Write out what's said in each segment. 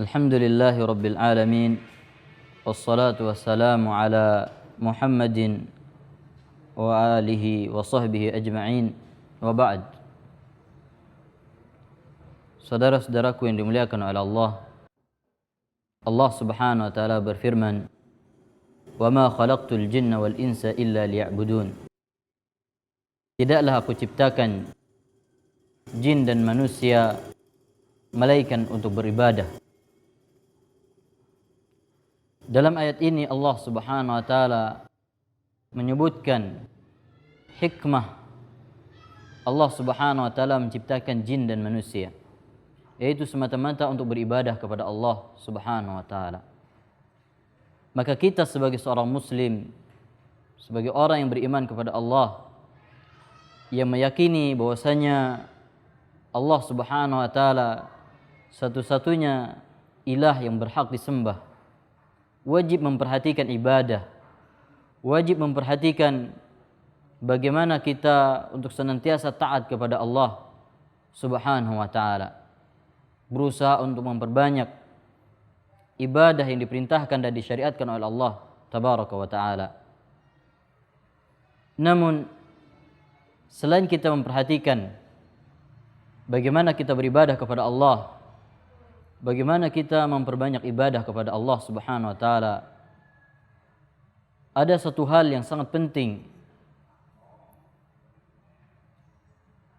Alhamdulillahi Rabbil Alamin. Wassalatu wassalamu ala Muhammadin wa alihi wa sahbihi ajma'in. Wa ba'd. Saudara-saudaraku yang dimuliakan oleh Allah, Allah subhanahu wa ta'ala berfirman, "Wa ma khalaqtul jinna wal insa illa liya'budun." Tidaklah aku ciptakan jin dan manusia melainkan untuk beribadah. Dalam ayat ini Allah subhanahu wa ta'ala menyebutkan hikmah Allah subhanahu wa ta'ala menciptakan jin dan manusia, yaitu semata-mata untuk beribadah kepada Allah subhanahu wa ta'ala. Maka kita sebagai seorang muslim, sebagai orang yang beriman kepada Allah, yang meyakini bahwasanya Allah subhanahu wa ta'ala satu-satunya ilah yang berhak disembah, wajib memperhatikan ibadah, wajib memperhatikan bagaimana kita untuk senantiasa taat kepada Allah subhanahu wa ta'ala, berusaha untuk memperbanyak ibadah yang diperintahkan dan disyariatkan oleh Allah tabaraka wa ta'ala. Namun selain kita memperhatikan bagaimana kita beribadah kepada Allah, bagaimana kita memperbanyak ibadah kepada Allah subhanahu wa ta'ala, ada satu hal yang sangat penting,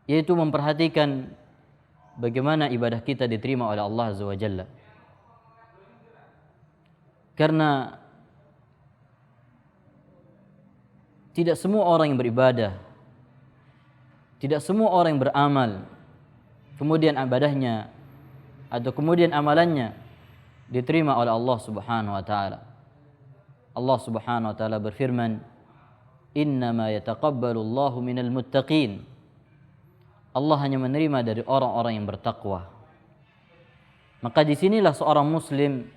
yaitu memperhatikan bagaimana ibadah kita diterima oleh Allah azza wa jalla. Karena tidak semua orang yang beribadah, tidak semua orang yang beramal, kemudian ibadahnya atau kemudian amalannya diterima oleh Allah subhanahu wa ta'ala. Allah subhanahu wa ta'ala berfirman, "Innama yataqabbalu Allahu minal muttaqin." Allah hanya menerima dari orang-orang yang bertakwa. Maka disinilah seorang muslim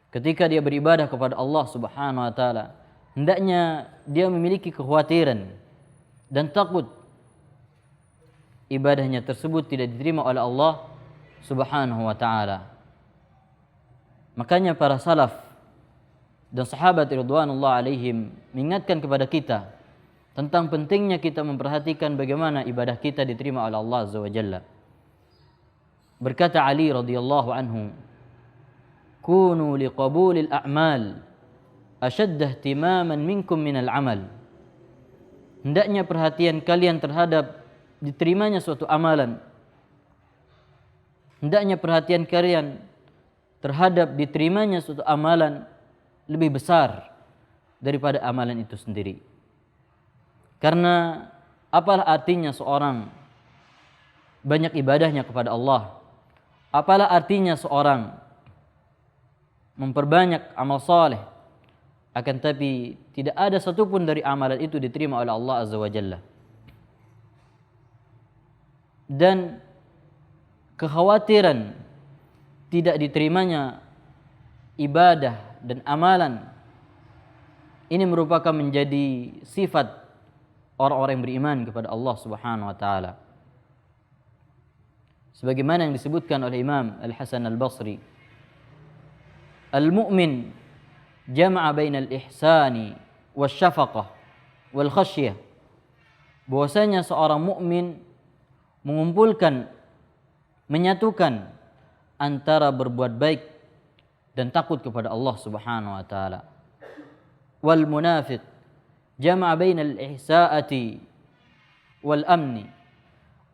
ketika dia beribadah kepada Allah subhanahu wa ta'ala, hendaknya dia memiliki kekhawatiran dan takut ibadahnya tersebut tidak diterima oleh Allah subhanahu wa ta'ala. Makanya para salaf dan sahabat ridwanullah alaihim mengingatkan kepada kita tentang pentingnya kita memperhatikan bagaimana ibadah kita diterima oleh Allah azza wa jalla. Berkata Ali radhiyallahu anhu, "Kunu liqabulil a'mal ashadda ihtimaman minkum minal amal." Hendaknya perhatian kalian terhadap diterimanya suatu amalan, hendaknya perhatian kalian terhadap diterimanya suatu amalan lebih besar daripada amalan itu sendiri. Karena apalah artinya seorang banyak ibadahnya kepada Allah, apalah artinya seorang memperbanyak amal saleh, akan tapi tidak ada satupun dari amalan itu diterima oleh Allah azza wa jalla. Dan kekhawatiran tidak diterimanya ibadah dan amalan ini merupakan menjadi sifat orang-orang yang beriman kepada Allah subhanahu wa ta'ala. Sebagaimana yang disebutkan oleh Imam Al-Hasan Al-Basri, "Al-mu'min jama'a bainal ihsani wasyafaqah wal khasyah." Bahwasanya seorang mukmin mengumpulkan, menyatukan antara berbuat baik dan takut kepada Allah subhanahu wa ta'ala. Wal munafiq jama'a bainal ihsa'ati wal amni.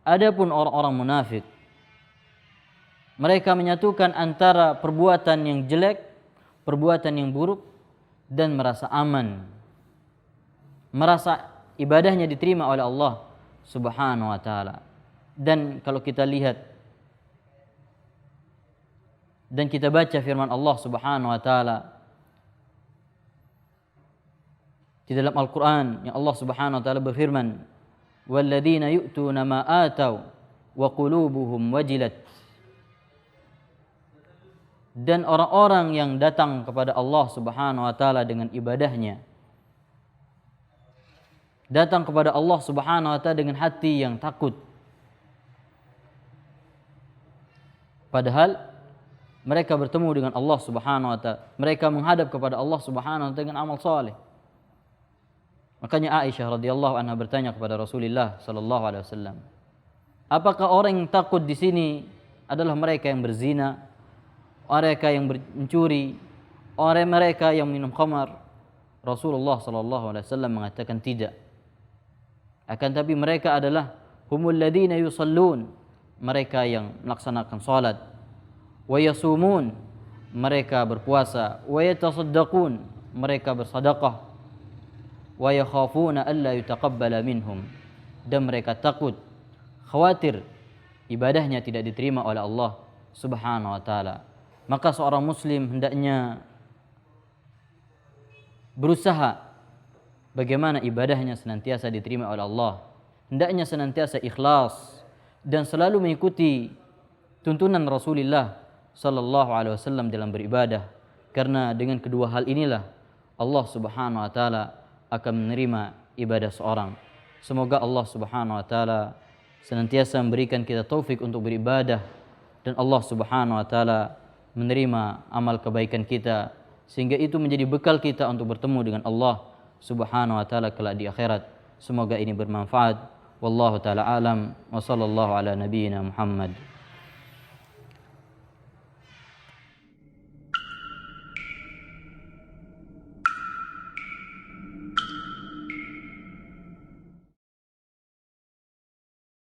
Adapun orang-orang munafik, mereka menyatukan antara perbuatan yang jelek, perbuatan yang buruk, dan merasa aman, merasa ibadahnya diterima oleh Allah subhanahu wa ta'ala. Dan kalau kita lihat dan kita baca firman Allah subhanahu wa ta'ala di dalam Al-Quran, yang Allah subhanahu wa ta'ala berfirman, "Walladzina yu'tuna ma atau wa qulubuhum wajilat." Dan orang-orang yang datang kepada Allah subhanahu wa ta'ala dengan ibadahnya, datang kepada Allah subhanahu wa ta'ala dengan hati yang takut, padahal Mereka bertemu dengan Allah Subhanahu wa taala. Mereka menghadap kepada Allah Subhanahu wa taala dengan amal saleh. Makanya Aisyah radhiyallahu anha bertanya kepada Rasulullah sallallahu alaihi wasallam, apakah orang yang takut di sini adalah mereka yang berzina, mereka yang mencuri, orang mereka yang minum khamar? Rasulullah sallallahu alaihi wasallam mengatakan tidak. Akan tapi mereka adalah humul ladina yusallun, mereka yang melaksanakan salat, wa yasumun, mereka berpuasa, wa yatasaddaqun, mereka bersedekah, wa yakhafuna alla yutaqabbala minhum, dan mereka takut, khawatir ibadahnya tidak diterima oleh Allah Subhanahu wa taala. Maka seorang muslim hendaknya berusaha bagaimana ibadahnya senantiasa diterima oleh Allah. Hendaknya senantiasa ikhlas dan selalu mengikuti tuntunan Rasulullah sallallahu alaihi wasallam dalam beribadah. Karena dengan kedua hal inilah Allah Subhanahu wa taala akan menerima ibadah seorang. Semoga Allah Subhanahu wa taala senantiasa memberikan kita taufik untuk beribadah dan Allah Subhanahu wa taala menerima amal kebaikan kita sehingga itu menjadi bekal kita untuk bertemu dengan Allah Subhanahu wa taala kelak di akhirat. Semoga ini bermanfaat. Wallahu taala alam wa sallallahu ala nabiyyina Muhammad.